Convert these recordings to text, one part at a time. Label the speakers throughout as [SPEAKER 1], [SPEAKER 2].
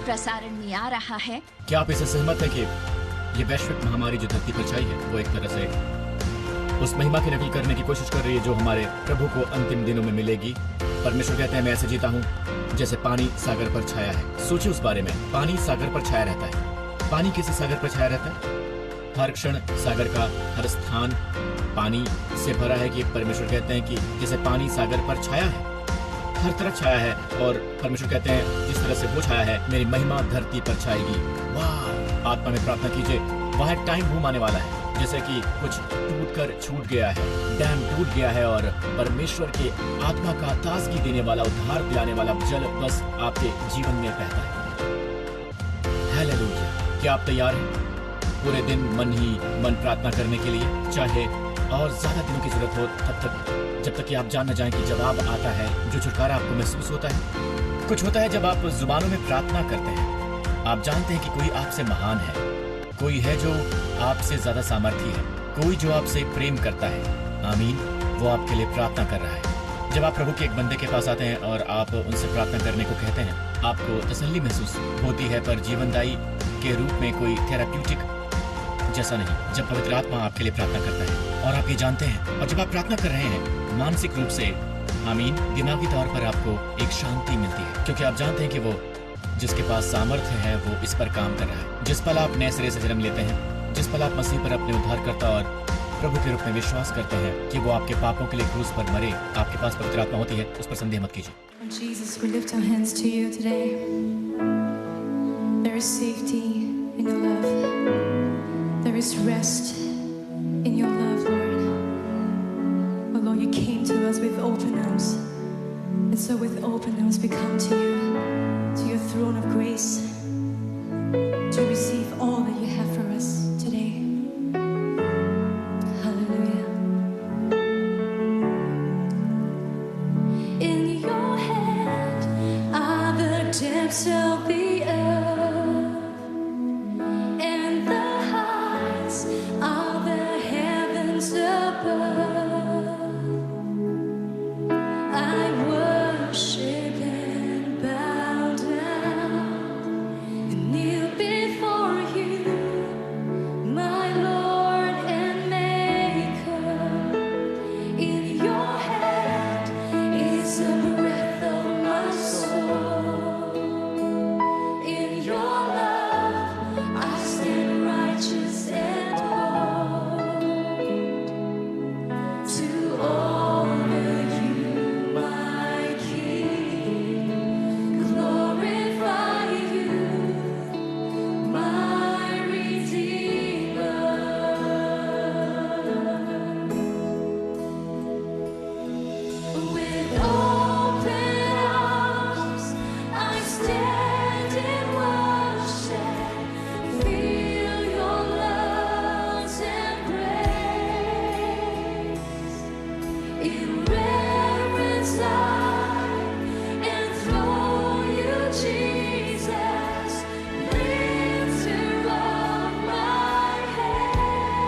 [SPEAKER 1] प्रसारण में आ रहा है।
[SPEAKER 2] क्या आप इससे सहमत हैं कि ये वैश्विक महामारी जो धरती पर छाई है वो एक तरह से उस महिमा की नकल करने की कोशिश कर रही है जो हमारे प्रभु को अंतिम दिनों में मिलेगी? परमेश्वर कहते हैं मैं ऐसे जीता हूँ जैसे पानी सागर पर छाया है। सोचिए उस बारे में, पानी सागर पर छाया रहता है। पानी किसी सागर पर छाया रहता है? हर क्षण सागर का हर स्थान पानी से भरा है कि परमेश्वर कहते हैं कि जैसे पानी सागर पर छाया है, हर तरफ छाया है। और परमेश्वर कहते हैं जिस तरह से वो छाया है मेरी महिमा धरती पर छाएगी। वाह, आत्मा में प्रार्थना कीजिए। वहाँ एक टाइम बूम आने वाला है जैसे कि कुछ टूटकर छूट गया है, डैम टूट गया है और परमेश्वर के आत्मा का ताजगी देने वाला, उद्धार दिलाने वाला जल बस आपके जीवन में बहता है। हालेलुया। क्या आप तैयार हैं पूरे दिन मन ही मन प्रार्थना करने के लिए? चाहे और ज्यादा दिनों की जरूरत हो तब तक, जब तक कि आप जान न जाएं कि जवाब आता है, जो छुटकारा आपको महसूस होता है। कुछ होता है जब आप जुबानों में प्रार्थना करते हैं। आप जानते हैं कि कोई आपसे महान है, कोई है जो आपसे ज्यादा सामर्थी है, कोई जो आपसे प्रेम करता है। आमीन। वो आपके लिए प्रार्थना कर रहा है। जब आप प्रभु के एक बंदे के पास आते हैं और आप उनसे प्रार्थना करने को कहते हैं, आपको तसल्ली महसूस होती है, पर जीवनदायी के रूप में, कोई थेराप्यूटिक जैसा नहीं। जब पवित्र आत्मा आपके लिए प्रार्थना करता है और आप ये जानते हैं, और जब आप प्रार्थना कर रहे हैं मानसिक रूप से, आमीन, दिमागी तौर पर आपको एक शांति मिलती है, क्योंकि आप जानते हैं कि वो जिसके पास सामर्थ्य है वो इस पर काम कर रहा है। जिस पल आप नए सिरे से जन्म लेते हैं, जिस पल आप मसीह पर अपने उद्धारकर्ता और प्रभु के रूप में विश्वास करते हैं कि वो आपके पापों के लिए क्रूस पर मरे, आपके पास पवित्र आत्मा होती है, उस पर संदेह मत कीजिए।
[SPEAKER 3] Jesus, we lift our hands to you today. There is safety in your love. There is rest in your love, Lord. Oh Lord, you came to us with open arms. And so with open arms we come to you, to your throne of grace, to receive all that you have for us today. Hallelujah. In your hand are the depths of the earth, and the heights are the heavens above. I worship and bow down and kneel before you, my Lord and Maker. In your hand is the breath of my soul. In your love I stand righteous and bold to honor you, my King. Glorify you, my Redeemer. With open arms I stand in worship. Feel your love's embrace. In reverence I enthrone you, Jesus, lifter of my head.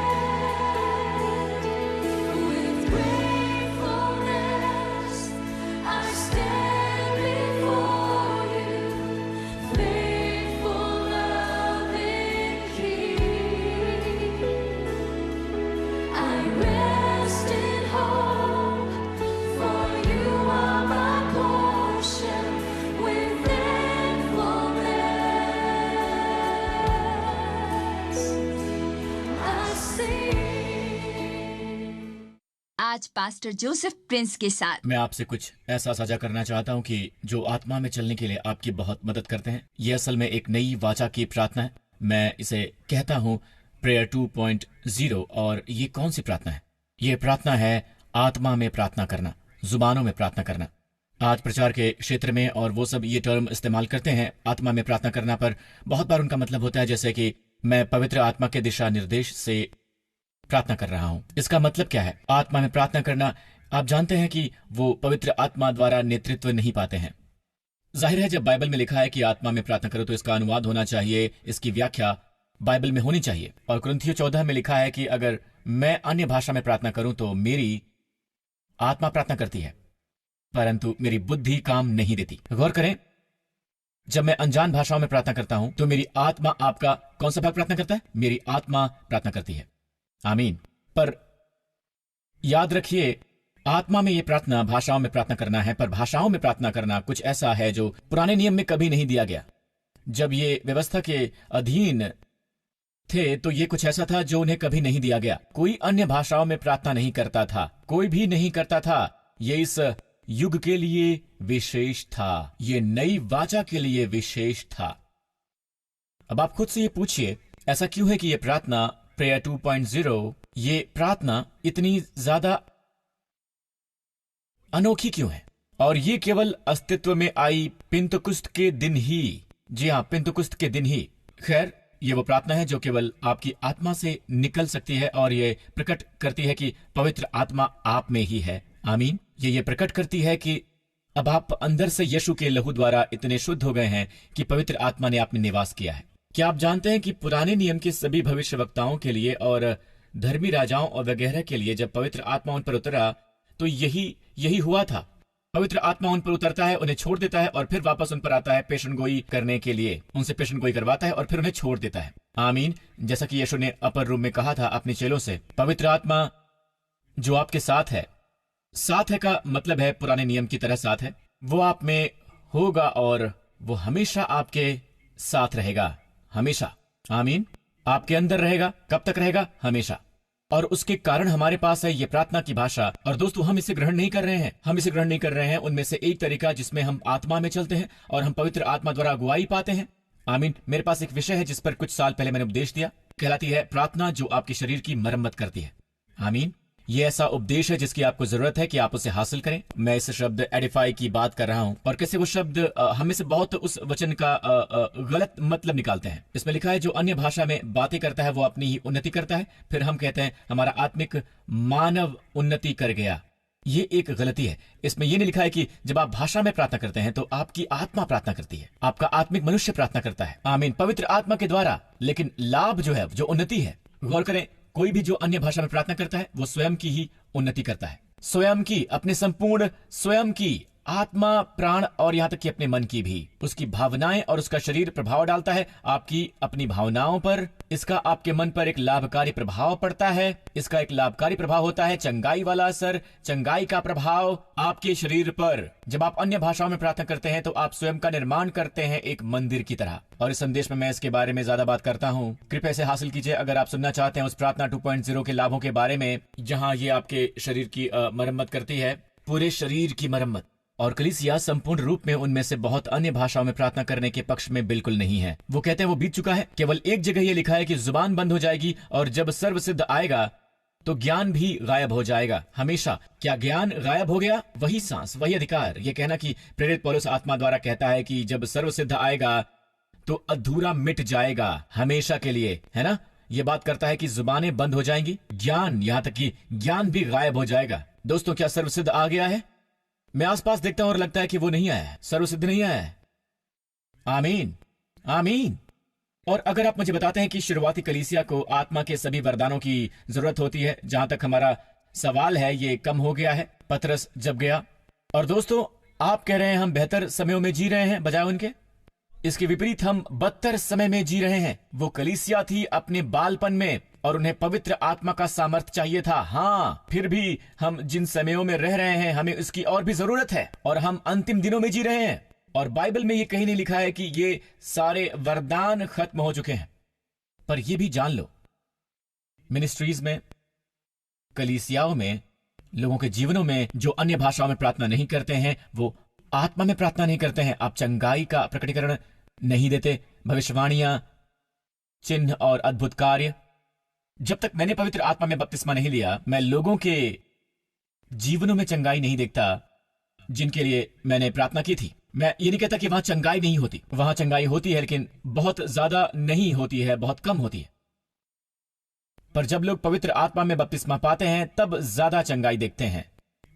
[SPEAKER 3] With gratefulness I stand before you, faithful, loving King. I rest in hope, for you are my portion. With thankfulness I sing.
[SPEAKER 1] आज pastor Joseph Prince के साथ
[SPEAKER 2] मैं आपसे कुछ ऐसा साझा करना चाहता हूँ कि जो आत्मा में चलने के लिए आपकी बहुत मदद करते हैं। ये असल में एक नई वाचा की प्रार्थना है। मैं इसे कहता हूँ प्रेयर 2.0। और ये कौन सी प्रार्थना है? ये प्रार्थना है आत्मा में प्रार्थना करना, जुबानों में प्रार्थना करना। आज प्रचार के क्षेत्र में और वो सब ये टर्म इस्तेमाल करते हैं आत्मा में प्रार्थना करना, पर बहुत बार उनका मतलब होता है जैसे कि मैं पवित्र आत्मा के दिशा निर्देश से प्रार्थना कर रहा हूं। इसका मतलब क्या है? आत्मा में प्रार्थना करना, आप जानते हैं कि वो पवित्र आत्मा द्वारा नेतृत्व नहीं पाते हैं। जाहिर है जब बाइबल में लिखा है कि आत्मा में प्रार्थना करो तो इसका अनुवाद होना चाहिए, इसकी व्याख्या बाइबल में होनी चाहिए। और कुरिन्थियों 14 में लिखा है कि अगर मैं अन्य भाषा में प्रार्थना करूं तो मेरी आत्मा प्रार्थना करती है, परंतु मेरी बुद्धि काम नहीं देती। गौर करें, जब मैं अनजान भाषाओं में प्रार्थना करता हूं तो मेरी आत्मा आपका कौन सा भाग प्रार्थना करता है? मेरी आत्मा प्रार्थना करती है। आमीन। पर याद रखिए, आत्मा में ये प्रार्थना भाषाओं में प्रार्थना करना है, पर भाषाओं में प्रार्थना करना कुछ ऐसा है जो पुराने नियम में कभी नहीं दिया गया। जब ये व्यवस्था के अधीन थे तो ये कुछ ऐसा था जो उन्हें कभी नहीं दिया गया। कोई अन्य भाषाओं में प्रार्थना नहीं करता था, कोई भी नहीं करता था। ये इस युग के लिए विशेष था, ये नई वाचा के लिए विशेष था। अब आप खुद से ये पूछिए, ऐसा क्यों है कि ये प्रार्थना प्रेयर 2.0, ये प्रार्थना इतनी ज्यादा अनोखी क्यों है? और ये केवल अस्तित्व में आई पिंतकुस्त के दिन ही। जी हाँ, पिंतकुस्त के दिन ही। खैर, ये वो प्रार्थना है जो केवल आपकी आत्मा से निकल सकती है और ये प्रकट करती है कि पवित्र आत्मा आप में ही है। आमीन। ये प्रकट करती है कि अब आप अंदर से यीशु के लहू द्वारा इतने शुद्ध हो गए हैं कि पवित्र आत्मा ने आप में निवास किया है। क्या आप जानते हैं कि पुराने नियम के सभी भविष्यवक्ताओं के लिए और धर्मी राजाओं और वगैरह के लिए जब पवित्र आत्मा उन पर उतरा तो यही हुआ था। पवित्र आत्मा उन पर उतरता है, उन्हें छोड़ देता है और फिर वापस उन पर आता है पेशन गोई करने के लिए। उनसे पेशन गोई करवाता है और फिर उन्हें छोड़ देता है। आमीन। जैसा कि यीशु ने अपर रूम में कहा था अपने चेलों से, पवित्र आत्मा जो आपके साथ है का मतलब है पुराने नियम की तरह साथ है। वो आप में होगा और वो हमेशा आपके साथ रहेगा, हमेशा। आमीन। आपके अंदर रहेगा। कब तक रहेगा? हमेशा। और उसके कारण हमारे पास है ये प्रार्थना की भाषा। और दोस्तों, हम इसे ग्रहण नहीं कर रहे हैं। हम इसे ग्रहण नहीं कर रहे हैं उनमें से एक तरीका जिसमें हम आत्मा में चलते हैं और हम पवित्र आत्मा द्वारा अगुवाई पाते हैं। आमीन। मेरे पास एक विषय है जिस पर कुछ साल पहले मैंने उपदेश दिया, कहलाती है प्रार्थना जो आपके शरीर की मरम्मत करती है। आमीन। ये ऐसा उपदेश है जिसकी आपको जरूरत है कि आप उसे हासिल करें। मैं इस शब्द एडिफाई की बात कर रहा हूं और कैसे वो शब्द हमें से बहुत उस वचन का गलत मतलब निकालते हैं। इसमें लिखा है जो अन्य भाषा में बातें करता है वो अपनी ही उन्नति करता है। फिर हम कहते हैं हमारा आत्मिक मानव उन्नति कर गया। ये एक गलती है। इसमें यह नहीं लिखा है कि जब आप भाषा में प्रार्थना करते हैं तो आपकी आत्मा प्रार्थना करती है, आपका आत्मिक मनुष्य प्रार्थना करता है। आमीन। पवित्र आत्मा के द्वारा। लेकिन लाभ जो है, जो उन्नति है, गौर करें, कोई भी जो अन्य भाषा में प्रार्थना करता है वो स्वयं की ही उन्नति करता है, स्वयं की, अपने संपूर्ण स्वयं की आत्मा, प्राण और यहां तक कि अपने मन की भी। उसकी भावनाएं और उसका शरीर प्रभाव डालता है आपकी अपनी भावनाओं पर। इसका आपके मन पर एक लाभकारी प्रभाव पड़ता है। इसका एक लाभकारी प्रभाव होता है चंगाई वाला असर, चंगाई का प्रभाव आपके शरीर पर। जब आप अन्य भाषाओं में प्रार्थना करते हैं तो आप स्वयं का निर्माण करते हैं एक मंदिर की तरह। और इस संदेश में मैं इसके बारे में ज्यादा बात करता हूं। कृपया इसे हासिल कीजिए अगर आप सुनना चाहते हैं उस प्रार्थना 2.0 के लाभों के बारे में, जहां ये आपके शरीर की मरम्मत करती है, पूरे शरीर की मरम्मत। और कलीसिया संपूर्ण रूप में उनमें से बहुत अन्य भाषाओं में प्रार्थना करने के पक्ष में बिल्कुल नहीं है। वो कहते हैं वो बीत चुका है। केवल एक जगह ये लिखा है कि जुबान बंद हो जाएगी और जब सर्वसिद्ध आएगा तो ज्ञान भी गायब हो जाएगा। हमेशा। क्या ज्ञान गायब हो गया? वही सांस, वही अधिकार। ये कहना कि प्रेरित पौलुस आत्मा द्वारा कहता है कि जब सर्वसिद्ध आएगा तो अधूरा मिट जाएगा हमेशा के लिए, है ना? ये बात करता है कि जुबानें बंद हो जाएंगी, ज्ञान, यहां तक कि ज्ञान भी गायब हो जाएगा। दोस्तों, क्या सर्वसिद्ध आ गया है? मैं आसपास देखता हूं और लगता है कि वो नहीं आया है, सर्वसिद्ध नहीं आया है। आमीन। आमीन। और अगर आप मुझे बताते हैं कि शुरुआती कलीसिया को आत्मा के सभी वरदानों की जरूरत होती है, जहां तक हमारा सवाल है ये कम हो गया है पतरस जब गया। और दोस्तों, आप कह रहे हैं हम बेहतर समयों में जी रहे हैं बजाय उनके। इसके विपरीत हम बदतर समय में जी रहे हैं। वो कलीसिया थी अपने बालपन में और उन्हें पवित्र आत्मा का सामर्थ्य चाहिए था। हाँ, फिर भी हम जिन समयों में रह रहे हैं हमें इसकी और भी जरूरत है और हम अंतिम दिनों में जी रहे हैं। और बाइबल में ये कहीं नहीं लिखा है कि ये सारे वरदान खत्म हो चुके हैं। पर ये भी जान लो, मिनिस्ट्रीज में, कलीसियाओं में, लोगों के जीवनों में जो अन्य भाषाओं में प्रार्थना नहीं करते हैं वो आत्मा में प्रार्थना नहीं करते हैं। आप चंगाई का प्रकटीकरण नहीं देते, भविष्यवाणियां, चिन्ह और अद्भुत कार्य। जब तक मैंने पवित्र आत्मा में बपतिस्मा नहीं लिया, मैं लोगों के जीवनों में चंगाई नहीं देखता जिनके लिए मैंने प्रार्थना की थी। मैं ये नहीं कहता कि वहां चंगाई नहीं होती, वहां चंगाई होती है, लेकिन बहुत ज्यादा नहीं होती है, बहुत कम होती है। पर जब लोग पवित्र आत्मा में बपतिस्मा पाते हैं तब ज्यादा चंगाई देखते हैं।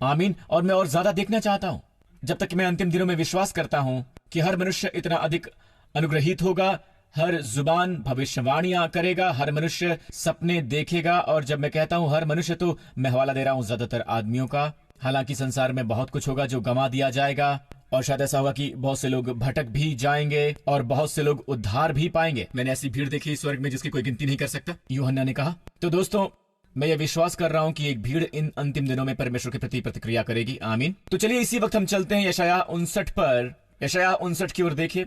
[SPEAKER 2] आमीन। और मैं और ज्यादा देखना चाहता हूं। जब तक कि मैं अंतिम दिनों में विश्वास करता हूं कि हर मनुष्य इतना अधिक अनुग्रहित होगा, हर जुबान भविष्यवाणियां करेगा, हर मनुष्य सपने देखेगा। और जब मैं कहता हूं हर मनुष्य, तो मैं हवाला दे रहा हूं ज्यादातर आदमियों का। हालांकि संसार में बहुत कुछ होगा जो गंवा दिया जाएगा और शायद ऐसा होगा कि बहुत से लोग भटक भी जाएंगे और बहुत से लोग उद्धार भी पाएंगे। मैंने ऐसी भीड़ देखी स्वर्ग में जिसकी कोई गिनती नहीं कर सकता, यूहन्ना ने कहा। तो दोस्तों, मैं ये विश्वास कर रहा हूं कि एक भीड़ इन अंतिम दिनों में परमेश्वर के प्रति प्रतिक्रिया करेगी। आमीन। तो चलिए इसी वक्त हम चलते हैं यशायाह 59 पर। यशायाह 59 की ओर देखिए।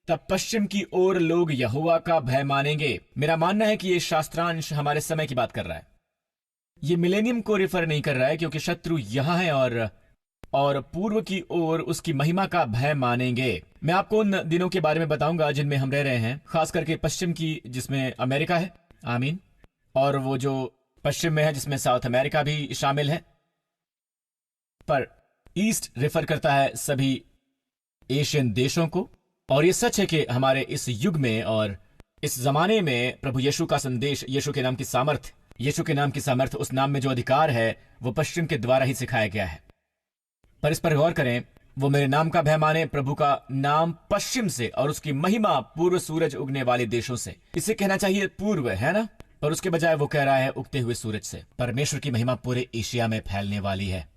[SPEAKER 2] तब पश्चिम की ओर लोग यहोवा का भय मानेंगे। मेरा मानना है कि ये शास्त्रांश हमारे समय की बात कर रहा है। ये मिलेनियम को रिफर नहीं कर रहा है, क्योंकि शत्रु यहां है और पूर्व की ओर उसकी महिमा का भय मानेंगे। मैं आपको उन दिनों के बारे में बताऊंगा जिनमें हम रह रहे हैं, खास करके पश्चिम की, जिसमें अमेरिका है। आमीन। और वो जो पश्चिम में है जिसमें साउथ अमेरिका भी शामिल है। पर ईस्ट रिफर करता है सभी एशियन देशों को। और ये सच है कि हमारे इस युग में और इस जमाने में प्रभु यीशु का संदेश, यीशु के नाम की सामर्थ, यीशु के नाम की सामर्थ, उस नाम में जो अधिकार है, वो पश्चिम के द्वारा ही सिखाया गया है। पर इस पर गौर करें, वो मेरे नाम का भय माने, प्रभु का नाम पश्चिम से और उसकी महिमा पूर्व सूरज उगने वाले देशों से। इसे कहना चाहिए पूर्व, है ना, पर उसके बजाय वो कह रहा है उगते हुए सूरज से। परमेश्वर की महिमा पूरे एशिया में फैलने वाली है।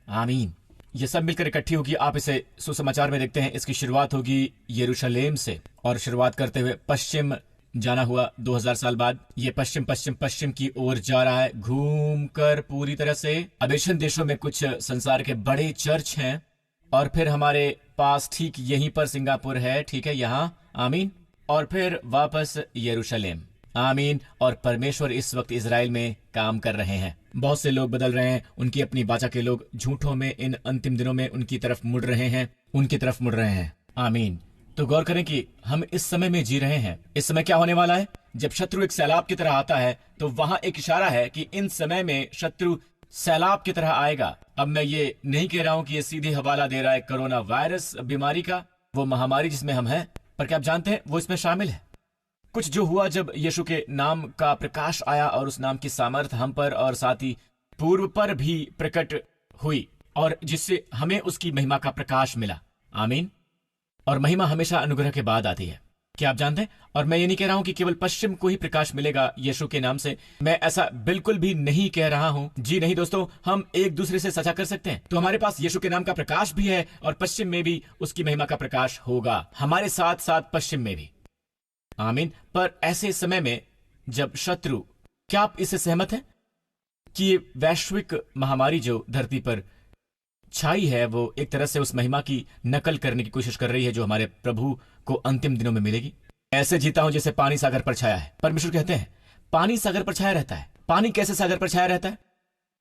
[SPEAKER 2] आमीन। ये सब मिलकर इकट्ठी होगी। आप इसे सुसमाचार में देखते हैं। इसकी शुरुआत होगी यरूशलेम से, और शुरुआत करते हुए पश्चिम जाना हुआ 2000 साल बाद ये पश्चिम पश्चिम पश्चिम की ओर जा रहा है, घूम कर पूरी तरह से। अब एशियन देशों में कुछ संसार के बड़े चर्च हैं, और फिर हमारे पास ठीक यहीं पर सिंगापुर है, ठीक है, यहाँ। आमीन। और फिर वापस यरूशलेम। आमीन। और परमेश्वर इस वक्त इजराइल में काम कर रहे हैं। बहुत से लोग बदल रहे हैं, उनकी अपनी वाचा के लोग झूठों में इन अंतिम दिनों में उनकी तरफ मुड़ रहे हैं, उनकी तरफ मुड़ रहे हैं। आमीन। तो गौर करें कि हम इस समय में जी रहे हैं। इस समय क्या होने वाला है? जब शत्रु एक सैलाब की तरह आता है, तो वहां एक इशारा है कि इन समय में शत्रु सैलाब की तरह आएगा। अब मैं ये नहीं कह रहा हूं कि ये सीधे हवाला दे रहा है कोरोना वायरस बीमारी का, वो महामारी जिसमें हम हैं, पर क्या आप जानते हैं वो इसमें शामिल है। कुछ जो हुआ जब यीशु के नाम का प्रकाश आया और उस नाम की सामर्थ हम पर और साथ ही पूर्व पर भी प्रकट हुई, और जिससे हमें उसकी महिमा का प्रकाश मिला। आमीन। और महिमा हमेशा अनुग्रह के बाद आती है, क्या आप जानते हैं? और मैं ये नहीं कह रहा हूं कि केवल पश्चिम को ही प्रकाश मिलेगा यीशु के नाम से। मैं ऐसा बिल्कुल भी नहीं कह रहा हूं। जी नहीं दोस्तों, हम एक दूसरे से साझा कर सकते हैं। तो हमारे पास यीशु के नाम का प्रकाश भी है, और पश्चिम में भी उसकी महिमा का प्रकाश होगा, हमारे साथ साथ पश्चिम में भी। आमीन। पर ऐसे समय में जब शत्रु, क्या आप इससे सहमत हैं कि ये वैश्विक महामारी जो धरती पर छाई है, वो एक तरह से उस महिमा की नकल करने की कोशिश कर रही है जो हमारे प्रभु को अंतिम दिनों में मिलेगी? ऐसे जीता हूं जैसे पानी सागर पर छाया है। परमेश्वर कहते हैं पानी सागर पर छाया रहता है। पानी कैसे सागर पर छाया रहता है?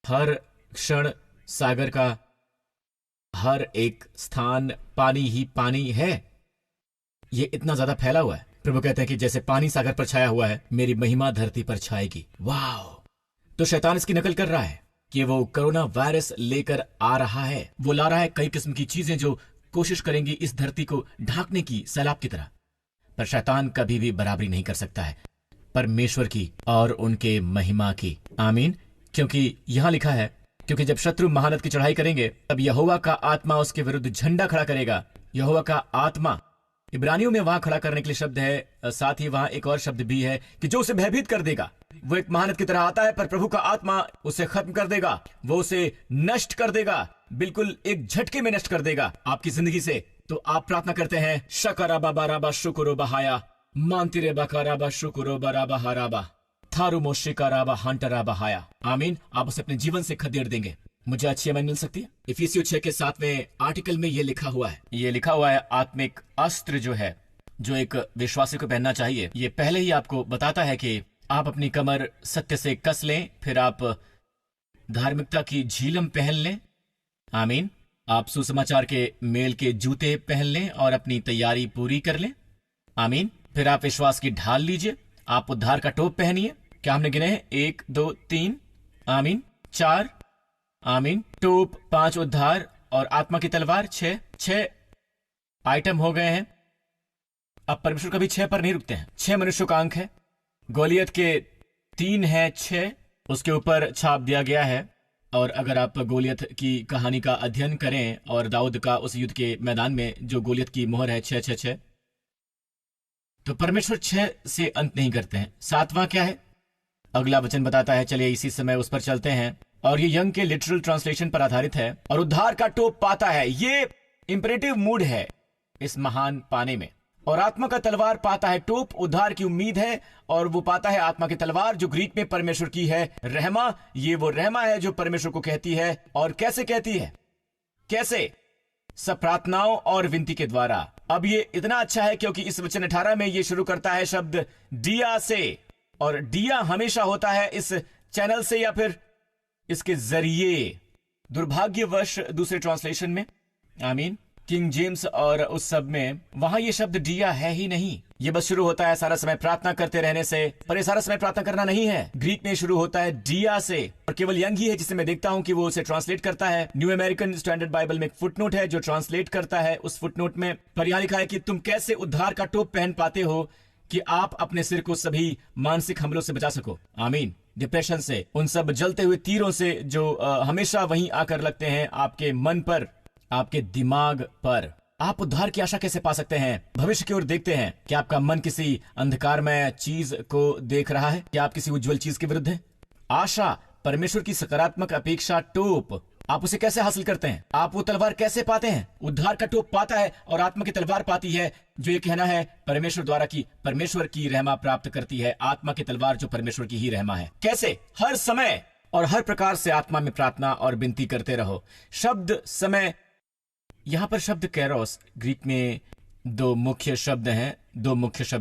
[SPEAKER 2] हर क्षण सागर का हर एक स्थान पानी ही पानी है। ये इतना ज्यादा फैला हुआ है। प्रभु कहते हैं कि जैसे पानी सागर पर छाया हुआ है, मेरी महिमा धरती पर छाएगी। वाह! तो शैतान इसकी नकल कर रहा है कि वो कोरोना वायरस लेकर आ रहा है। वो ला रहा है कई किस्म की चीजें जो कोशिश करेंगी इस धरती को ढांकने की, सैलाब की तरह। पर शैतान कभी भी बराबरी नहीं कर सकता है परमेश्वर की और उनके महिमा की। आमीन। क्योंकि यहां लिखा है, क्योंकि जब शत्रु महानद की चढ़ाई करेंगे, तब यहोवा का आत्मा उसके विरुद्ध झंडा खड़ा करेगा। यहोवा का आत्मा, इब्रानियों में वहां खड़ा करने के लिए शब्द है, साथ ही वहां एक और शब्द भी है कि जो उसे भयभीत कर देगा। वो एक महानद की तरह आता है, पर प्रभु का आत्मा उसे खत्म कर देगा, वो उसे नष्ट कर देगा, बिल्कुल एक झटके में नष्ट कर देगा आपकी जिंदगी से। तो आप प्रार्थना करते हैं, शकराबा बाराबा शुकुरो बहाया मानतिरे बकाराबा शुकुरो बराबा हराबा थारू मोशिकाराबा हंटरा बहाया। आमीन। आप उसे अपने जीवन से खदेड़ देंगे। मुझे अच्छी अमन मिल सकती है। इफिसियों 6 के 7वें आर्टिकल में ये लिखा हुआ है, ये लिखा हुआ है आत्मिक अस्त्र जो है, जो एक विश्वासी को पहनना चाहिए। ये पहले ही आपको बताता है कि आप अपनी कमर सत्य से कस लें, फिर आप धार्मिकता की झीलम पहन लें। आमीन। आप सुसमाचार के मेल के जूते पहन लें और अपनी तैयारी पूरी कर लें। आमीन। फिर आप विश्वास की ढाल लीजिए, आप उद्धार का टोप पहनिए। क्या हमने गिने हैं? 1 2 3 आमीन 4 आमीन, टोप 5 उद्धार और आत्मा की तलवार 6 आइटम हो गए हैं। अब परमेश्वर कभी 6 पर नहीं रुकते हैं। 6 मनुष्यों का अंक है। गोलियत के 3 है, 6 उसके ऊपर छाप दिया गया है। और अगर आप गोलियत की कहानी का अध्ययन करें और दाऊद का उस युद्ध के मैदान में जो गोलियत की मोहर है 666, तो परमेश्वर 6 से अंत नहीं करते हैं। 7वां क्या है? अगला वचन बताता है, चलिए इसी समय उस पर चलते हैं। और ये यंग के लिटरल ट्रांसलेशन पर आधारित है। और उद्धार का टोप पाता है। ये इंपरेटिव मूड है इस महान पाने में। और आत्मा का तलवार पाता है टोप, उद्धार की उम्मीद है, और वो पाता है आत्मा की तलवार जो ग्रीक में परमेश्वर की है रहमा। ये वो रहमा है जो परमेश्वर को कहती है। और कैसे कहती है? कैसे? सब प्रार्थनाओं और विनती के द्वारा। अब ये इतना अच्छा है क्योंकि इस वचन 18 में ये शुरू करता है शब्द डिया से, और डिया हमेशा होता है इस चैनल से या फिर इसके जरिए। दुर्भाग्यवश दूसरे ट्रांसलेशन में, आमीन, किंग जेम्स और उस सब में वहां ये शब्द डिया है ही नहीं। ये बस शुरू होता है सारा समय प्रार्थना करते रहने से, पर ये सारा समय प्रार्थना करना नहीं है। ग्रीक में शुरू होता है डिया से, और केवल यंग ही है जिसे मैं देखता हूं कि वो उसे ट्रांसलेट करता है। न्यू अमेरिकन स्टैंडर्ड बाइबल में एक फुटनोट है जो ट्रांसलेट करता है उस फुटनोट में, पर यहां लिखा है कि तुम कैसे उद्धार का टोप पहन पाते हो कि आप अपने सिर को सभी मानसिक हमलों से बचा सको। आमीन। डिप्रेशन से, उन सब जलते हुए तीरों से जो हमेशा वहीं आकर लगते हैं आपके मन पर, आपके दिमाग पर। आप उद्धार की आशा कैसे पा सकते हैं? भविष्य की ओर देखते हैं। क्या आपका मन किसी अंधकारमय चीज को देख रहा है? क्या आप किसी उज्जवल चीज के विरुद्ध हैं? आशा, परमेश्वर की सकारात्मक अपेक्षा, टोप, आप उसे कैसे हासिल करते हैं? आप वो तलवार कैसे पाते हैं? उद्धार का टोप पाता है और आत्मा की तलवार पाती है, जो ये कहना है परमेश्वर द्वारा की परमेश्वर की रहमा प्राप्त करती है। आत्मा की तलवार जो परमेश्वर की ही रहमा है। कैसे? हर समय और हर प्रकार से आत्मा में प्रार्थना और विनती करते रहो। शब्द समय, यहां पर शब्द कैरोस, ग्रीक में दो मुख्य शब्द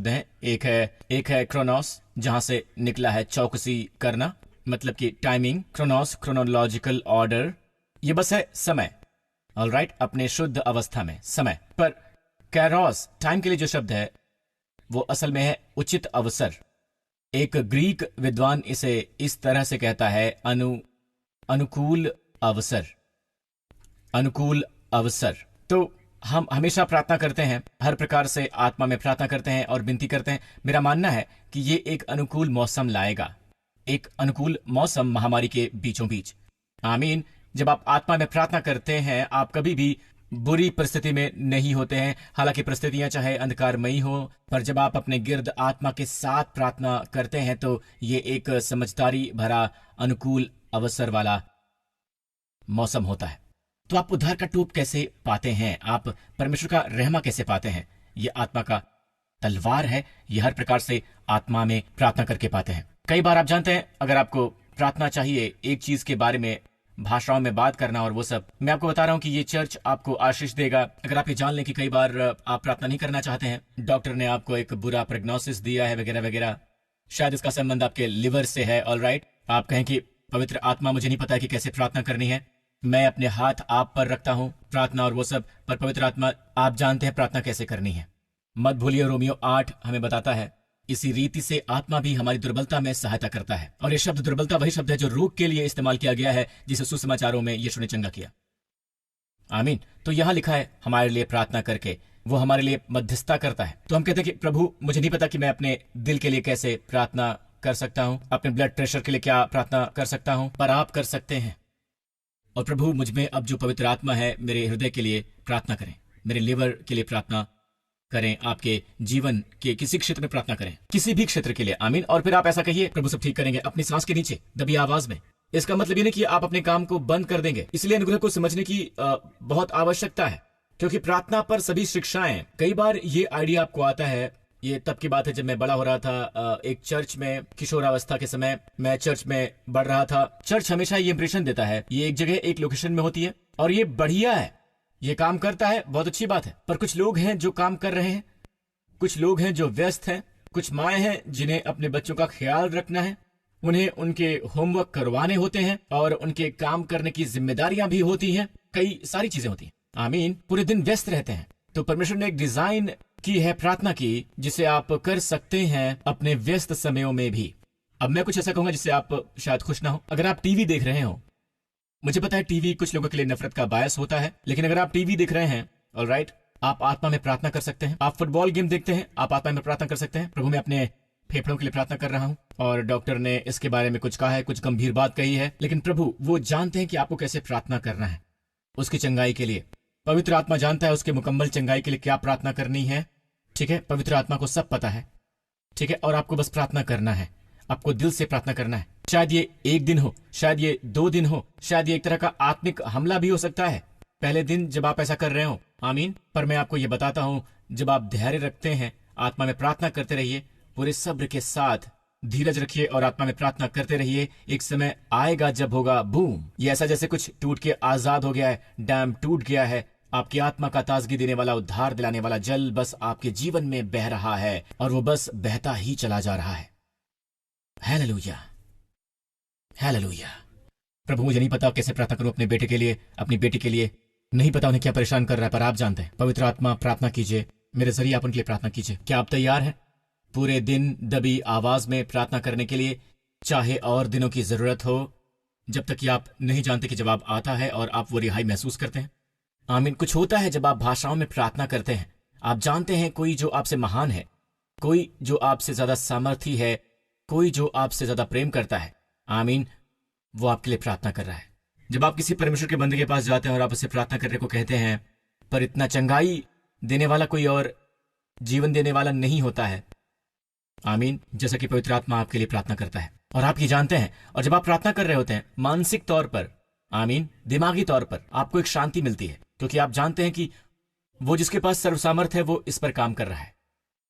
[SPEAKER 2] हैं। एक है क्रोनोस, जहां से निकला है चौकसी करना, मतलब कि टाइमिंग। क्रोनोस, क्रोनोलॉजिकल ऑर्डर, ये बस है समय। ऑलराइट, अपने शुद्ध अवस्था में समय। पर कैरोस, टाइम के लिए जो शब्द है, वो असल में है उचित अवसर। एक ग्रीक विद्वान इसे इस तरह से कहता है, अनुकूल अवसर। अनुकूल अवसर। तो हम हमेशा प्रार्थना करते हैं, हर प्रकार से आत्मा में प्रार्थना करते हैं और विनती करते हैं। मेरा मानना है कि ये एक अनुकूल मौसम लाएगा, एक अनुकूल मौसम महामारी के बीचों बीच। आमीन। जब आप आत्मा में प्रार्थना करते हैं, आप कभी भी बुरी परिस्थिति में नहीं होते हैं, हालांकि परिस्थितियां चाहे अंधकारमयी हो, पर जब आप अपने गिर्द आत्मा के साथ प्रार्थना करते हैं तो ये एक समझदारी भरा अनुकूल अवसर वाला मौसम होता है। तो आप उद्धार का टोप कैसे पाते हैं? आप परमेश्वर का रहमा कैसे पाते हैं? ये आत्मा का तलवार है। ये हर प्रकार से आत्मा में प्रार्थना करके पाते हैं। कई बार आप जानते हैं, अगर आपको प्रार्थना चाहिए एक चीज के बारे में, भाषाओं में बात करना और वो सब, मैं आपको बता रहा हूं कि ये चर्च आपको आशीष देगा। अगर आप ये जान लें कि कई बार आप प्रार्थना नहीं करना चाहते हैं, डॉक्टर ने आपको एक बुरा प्रेग्नोसिस दिया है वगैरह वगैरह, शायद इसका संबंध आपके लिवर से है। ऑलराइट, आप कहें कि पवित्र आत्मा, मुझे नहीं पता है कि कैसे प्रार्थना करनी है, मैं अपने हाथ आप पर रखता हूं, प्रार्थना और वो सब, पर पवित्र आत्मा, आप जानते हैं प्रार्थना कैसे करनी है। मत भूलिए, रोमियो 8 हमें बताता है, इसी रीति से आत्मा भी हमारी दुर्बलता में सहायता करता है। और ये शब्द दुर्बलता वही शब्द है जो रोग के लिए इस्तेमाल किया गया है, जिसे सुसमाचारों में यीशु ने चंगा किया। आमीन। तो यहां लिखा है हमारे लिए प्रार्थना करके, वो हमारे लिए मध्यस्थता करता है। तो हम कहते हैं कि प्रभु, मुझे नहीं पता कि मैं अपने दिल के लिए कैसे प्रार्थना कर सकता हूं, अपने ब्लड प्रेशर के लिए क्या प्रार्थना कर सकता हूं, पर आप कर सकते हैं। और प्रभु, मुझ में अब जो पवित्र आत्मा है, मेरे हृदय के लिए प्रार्थना करें, मेरे लिवर के लिए प्रार्थना करें, आपके जीवन के किसी क्षेत्र में प्रार्थना करें, किसी भी क्षेत्र के लिए। आमीन। और फिर आप ऐसा कहिए, प्रभु सब ठीक करेंगे, अपनी सांस के नीचे दबी आवाज में। इसका मतलब ये नहीं कि आप अपने काम को बंद कर देंगे। इसलिए अनुग्रह को समझने की बहुत आवश्यकता है, क्योंकि प्रार्थना पर सभी शिक्षाएं, कई बार ये आइडिया आपको आता है। ये तब की बात है जब मैं बड़ा हो रहा था, एक चर्च में, किशोरावस्था के समय मैं चर्च में बढ़ रहा था। चर्च हमेशा ये इंप्रेशन देता है, ये एक जगह एक लोकेशन में होती है और ये बढ़िया है, ये काम करता है, बहुत अच्छी बात है। पर कुछ लोग हैं जो काम कर रहे हैं, कुछ लोग हैं जो व्यस्त हैं, कुछ माएँ हैं जिन्हें अपने बच्चों का ख्याल रखना है, उन्हें उनके होमवर्क करवाने होते हैं और उनके काम करने की जिम्मेदारियां भी होती हैं, कई सारी चीजें होती हैं। आमीन। पूरे दिन व्यस्त रहते हैं। तो परमेश्वर ने एक डिजाइन की है प्रार्थना की, जिसे आप कर सकते हैं अपने व्यस्त समयों में भी। अब मैं कुछ ऐसा कहूंगा जिससे आप शायद खुश ना हो। अगर आप टीवी देख रहे हो, मुझे पता है टीवी कुछ लोगों के लिए नफरत का बायस होता है, लेकिन अगर आप टीवी देख रहे हैं, ऑलराइट, आप आत्मा में प्रार्थना कर सकते हैं। आप फुटबॉल गेम देखते हैं, आप आत्मा में प्रार्थना कर सकते हैं। प्रभु, मैं अपने फेफड़ों के लिए प्रार्थना कर रहा हूं, और डॉक्टर ने इसके बारे में कुछ कहा है, कुछ गंभीर बात कही है, लेकिन प्रभु वो जानते हैं कि आपको कैसे प्रार्थना करना है उसकी चंगाई के लिए। पवित्र आत्मा जानता है उसके मुकम्मल चंगाई के लिए क्या प्रार्थना करनी है। ठीक है, पवित्र आत्मा को सब पता है। ठीक है, और आपको बस प्रार्थना करना है, आपको दिल से प्रार्थना करना है। शायद ये एक दिन हो, शायद ये 2 दिन हो, शायद ये एक तरह का आत्मिक हमला भी हो सकता है। पहले दिन जब आप ऐसा कर रहे हो, आमीन। पर मैं आपको ये बताता हूँ, जब आप धैर्य रखते हैं, आत्मा में प्रार्थना करते रहिए, पूरे सब्र के साथ धीरज रखिए और आत्मा में प्रार्थना करते रहिए। एक समय आएगा जब होगा बूम, ये ऐसा जैसे कुछ टूट के आजाद हो गया है, डैम टूट गया है। आपकी आत्मा का ताजगी देने वाला, उद्धार दिलाने वाला जल बस आपके जीवन में बह रहा है और वो बस बहता ही चला जा रहा है। Hallelujah, hallelujah. प्रभु, मुझे नहीं पता कैसे प्रार्थना करूं अपने बेटे के लिए, अपनी बेटी के लिए। नहीं पता उन्हें क्या परेशान कर रहा है, पर आप जानते हैं। पवित्र आत्मा, प्रार्थना कीजिए, मेरे जरिए आप उनके लिए प्रार्थना कीजिए। क्या आप तैयार हैं पूरे दिन दबी आवाज में प्रार्थना करने के लिए, चाहे और दिनों की जरूरत हो, जब तक कि आप नहीं जानते कि जवाब आता है और आप वो रिहाई महसूस करते हैं? आमीन। कुछ होता है जब आप भाषाओं में प्रार्थना करते हैं। आप जानते हैं कोई जो आपसे महान है, कोई जो आपसे ज्यादा सामर्थी है, कोई जो आपसे ज्यादा प्रेम करता है। आमीन। वो आपके लिए प्रार्थना कर रहा है। जब आप किसी परमेश्वर के बंदे के पास जाते हैं और आप उसे प्रार्थना करने को कहते हैं, पर इतना चंगाई देने वाला कोई और जीवन देने वाला नहीं होता है। आमीन। जैसा कि पवित्र आत्मा आपके लिए प्रार्थना करता है और आप ये जानते हैं। और जब आप प्रार्थना कर रहे होते हैं, मानसिक तौर पर, आमीन, दिमागी तौर पर आपको एक शांति मिलती है, क्योंकि आप जानते हैं कि वो जिसके पास सर्वसामर्थ है वो इस पर काम कर रहा है।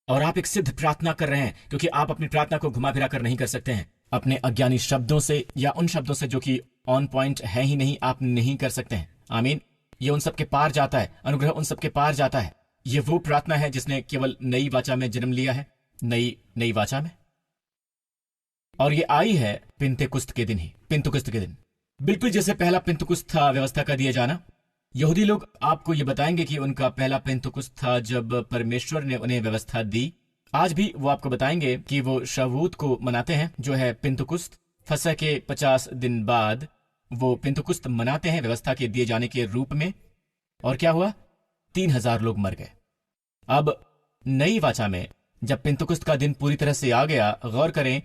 [SPEAKER 2] और आप एक सिद्ध प्रार्थना कर रहे हैं, क्योंकि आप अपनी प्रार्थना को घुमा फिरा कर नहीं कर सकते हैं। अपने अज्ञानी शब्दों से या उन शब्दों से जो कि ऑन पॉइंट है ही नहीं, आप नहीं कर सकते हैं। आमीन। ये उन सबके पार जाता है, अनुग्रह उन सबके पार जाता है। ये वो प्रार्थना है जिसने केवल नई वाचा में जन्म लिया है, नई वाचा में। और ये आई है पिंतेकुस्त के दिन ही, पिंतुकुस्त के दिन, बिल्कुल जैसे पहला पिंतुकुस्त था व्यवस्था का दिया जाना। यहूदी लोग आपको ये बताएंगे कि उनका पहला पिंतुकुस्त था जब परमेश्वर ने उन्हें व्यवस्था दी। आज भी वो आपको बताएंगे कि वो शवूत को मनाते हैं, जो है पिंतुकुस्त। फसह के 50 दिन बाद वो पिंतुकुस्त मनाते हैं व्यवस्था के दिए जाने के रूप में। और क्या हुआ? 3000 लोग मर गए। अब नई वाचा में जब पिंतुकुस्त का दिन पूरी तरह से आ गया, गौर करें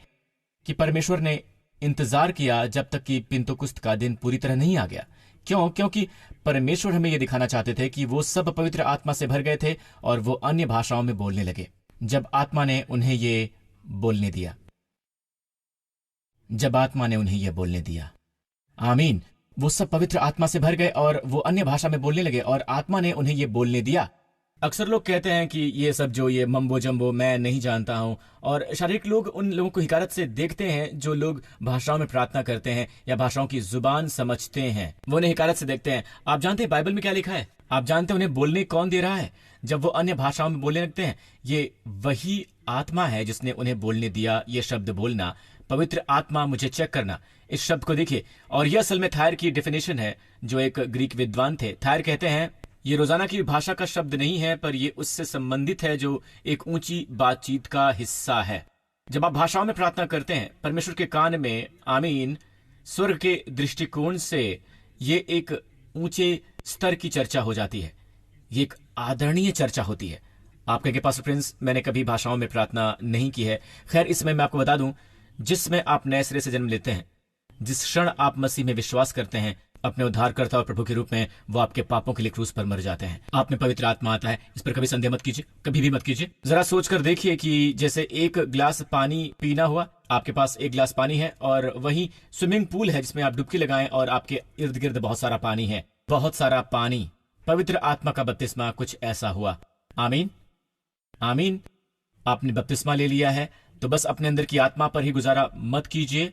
[SPEAKER 2] कि परमेश्वर ने इंतजार किया जब तक कि पिंतुकुस्त का दिन पूरी तरह नहीं आ गया। क्यों? क्योंकि परमेश्वर हमें यह दिखाना चाहते थे कि वो सब पवित्र आत्मा से भर गए थे और वो अन्य भाषाओं में बोलने लगे जब आत्मा ने उन्हें ये बोलने दिया, जब आत्मा ने उन्हें यह बोलने दिया। आमीन। वो सब पवित्र आत्मा से भर गए और वो अन्य भाषा में बोलने लगे और आत्मा ने उन्हें यह बोलने दिया। अक्सर लोग कहते हैं कि ये सब जो ये मम्बो जम्बो मैं नहीं जानता हूं, और शारीरिक लोग उन लोगों को हिकारत से देखते हैं जो लोग भाषाओं में प्रार्थना करते हैं या भाषाओं की जुबान समझते हैं, वो उन्हें हिकारत से देखते हैं। आप जानते हैं बाइबल में क्या लिखा है? आप जानते हैं उन्हें बोलने कौन दे रहा है जब वो अन्य भाषाओं में बोलने लगते हैं? ये वही आत्मा है जिसने उन्हें बोलने दिया ये शब्द बोलना। पवित्र आत्मा, मुझे चेक करना। इस शब्द को देखिए, और यह असल में थायर की डेफिनेशन है जो एक ग्रीक विद्वान थे। थायर कहते हैं ये रोजाना की भाषा का शब्द नहीं है, पर ये उससे संबंधित है जो एक ऊंची बातचीत का हिस्सा है। जब आप भाषाओं में प्रार्थना करते हैं परमेश्वर के कान में, आमीन, स्वर्ग के दृष्टिकोण से ये एक ऊंचे स्तर की चर्चा हो जाती है। ये एक आदरणीय चर्चा होती है। आप कहेंगे पास्टर प्रिंस, मैंने कभी भाषाओं में प्रार्थना नहीं की है। खैर, इसमें मैं आपको बता दूं, जिसमें आप नए सिरे से जन्म लेते हैं, जिस क्षण आप मसीह में विश्वास करते हैं अपने उद्धारकर्ता और प्रभु के रूप में, वो आपके पापों के लिए क्रूस पर मर जाते हैं। आप में पवित्र आत्मा आता है, इस पर कभी संदेह मत कीजिए, कभी भी मत कीजिए। जरा सोचकर देखिए कि जैसे एक गिलास पानी पीना हुआ, आपके पास एक गिलास पानी है और वही स्विमिंग पूल है जिसमें आप डुबकी लगाएं और आपके इर्द गिर्द बहुत सारा पानी है, बहुत सारा पानी। पवित्र आत्मा का बपतिस्मा कुछ ऐसा हुआ। आमीन, आमीन। आपने बपतिस्मा ले लिया है तो बस अपने अंदर की आत्मा पर ही गुजारा मत कीजिए।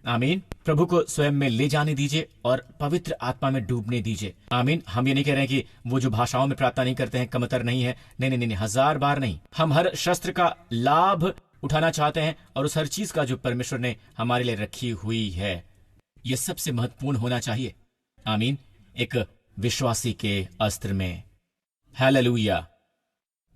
[SPEAKER 2] आमीन। प्रभु को स्वयं में ले जाने दीजिए और पवित्र आत्मा में डूबने दीजिए। आमीन। हम ये नहीं कह रहे हैं कि वो जो भाषाओं में प्रार्थना नहीं करते हैं कमतर नहीं है, नहीं नहीं नहीं, 1000 बार नहीं। हम हर शस्त्र का लाभ उठाना चाहते हैं और उस हर चीज का जो परमेश्वर ने हमारे लिए रखी हुई है, यह सबसे महत्वपूर्ण होना चाहिए। आमीन। एक विश्वासी के अस्त्र में। हालेलुया।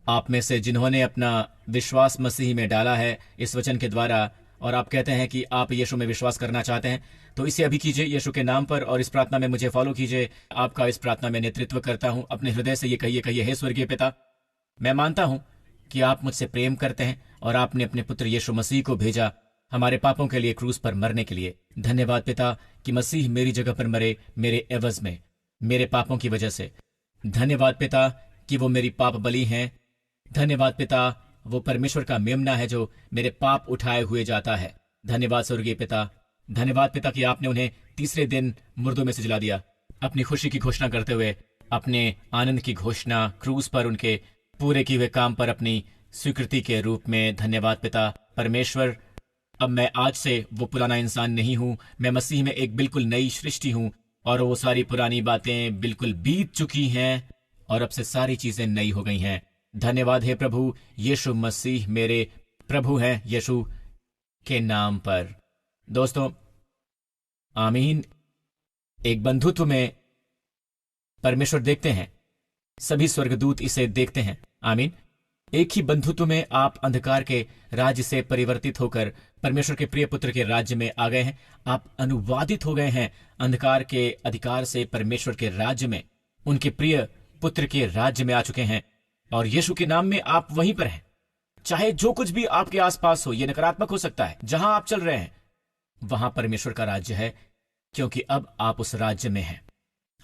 [SPEAKER 2] आप में से जिन्होंने अपना विश्वास मसीह में डाला है इस वचन के द्वारा, और आप कहते हैं कि आप यीशु में विश्वास करना चाहते हैं, तो इसे अभी कीजिए यीशु के नाम पर और इस प्रार्थना में मुझे फॉलो कीजिए। आपका इस प्रार्थना में नेतृत्व करता हूं। अपने हृदय से ये कहिए, हे स्वर्गीय पिता, मैं मानता हूं कि आप मुझसे प्रेम करते हैं और आपने अपने पुत्र यीशु मसीह को भेजा हमारे पापों के लिए क्रूस पर मरने के लिए। धन्यवाद पिता कि मसीह मेरी जगह पर मरे, मेरे एवज में, मेरे पापों की वजह से। धन्यवाद पिता कि वो मेरी पाप बलि हैं। धन्यवाद पिता, वो परमेश्वर का मेमना है जो मेरे पाप उठाए हुए जाता है। धन्यवाद स्वर्गीय पिता, धन्यवाद पिता कि आपने उन्हें तीसरे दिन मुर्दों में से जिला दिया, अपनी खुशी की घोषणा करते हुए अपने आनंद की घोषणा क्रूस पर उनके पूरे किए हुए काम पर अपनी स्वीकृति के रूप में। धन्यवाद पिता परमेश्वर, अब मैं आज से वो पुराना इंसान नहीं हूं, मैं मसीह में एक बिल्कुल नई सृष्टि हूं और वो सारी पुरानी बातें बिल्कुल बीत चुकी हैं और अब से सारी चीजें नई हो गई हैं। धन्यवाद है प्रभु, यीशु मसीह मेरे प्रभु हैं, यीशु के नाम पर। दोस्तों आमीन। एक बंधुत्व में परमेश्वर देखते हैं, सभी स्वर्गदूत इसे देखते हैं। आमीन। एक ही बंधुत्व में आप अंधकार के राज्य से परिवर्तित होकर परमेश्वर के प्रिय पुत्र के राज्य में आ गए हैं। आप अनुवादित हो गए हैं अंधकार के अधिकार से परमेश्वर के राज्य में, उनके प्रिय पुत्र के राज्य में आ चुके हैं और यीशु के नाम में आप वहीं पर हैं। चाहे जो कुछ भी आपके आसपास हो, यह नकारात्मक हो सकता है, जहां आप चल रहे हैं वहां परमेश्वर का राज्य है, क्योंकि अब आप उस राज्य में हैं।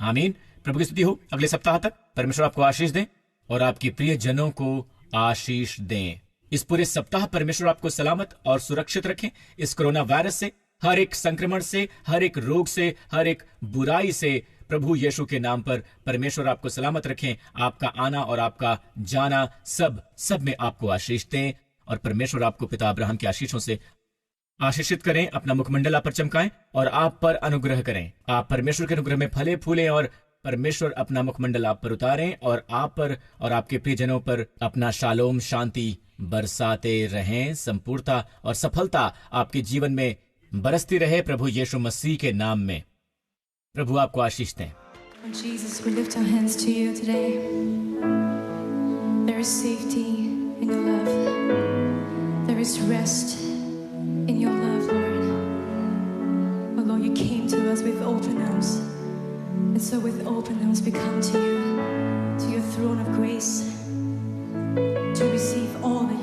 [SPEAKER 2] आमीन। प्रभु की स्तुति हो। अगले सप्ताह तक परमेश्वर आपको आशीष दें और आपके प्रिय जनों को आशीष दें। इस पूरे सप्ताह परमेश्वर आपको सलामत और सुरक्षित रखें इस कोरोना वायरस से, हर एक संक्रमण से, हर एक रोग से, हर एक बुराई से। प्रभु यीशु के नाम पर परमेश्वर आपको सलामत रखें। आपका आना और आपका जाना सब में आपको आशीष दें और परमेश्वर आपको पिता अब्राहम के आशीषों से आशीषित करें, अपना मुखमंडल आप पर चमकाएं और आप पर अनुग्रह करें। आप परमेश्वर के अनुग्रह में फले फूलें और परमेश्वर अपना मुखमंडल आप पर उतारें और आप पर और आपके प्रियजनों पर अपना शालोम शांति बरसाते रहें। संपूर्णता और सफलता आपके जीवन में बरसती रहे प्रभु यीशु मसीह के नाम में। प्रभु आपको आशीष दें।
[SPEAKER 3] Jesus, we lift our hands to you today. There is safety in your love. There is rest in your love, Lord. Oh Lord, you came to us with open arms. And so with open arms we come to you, to your throne of grace, to receive all that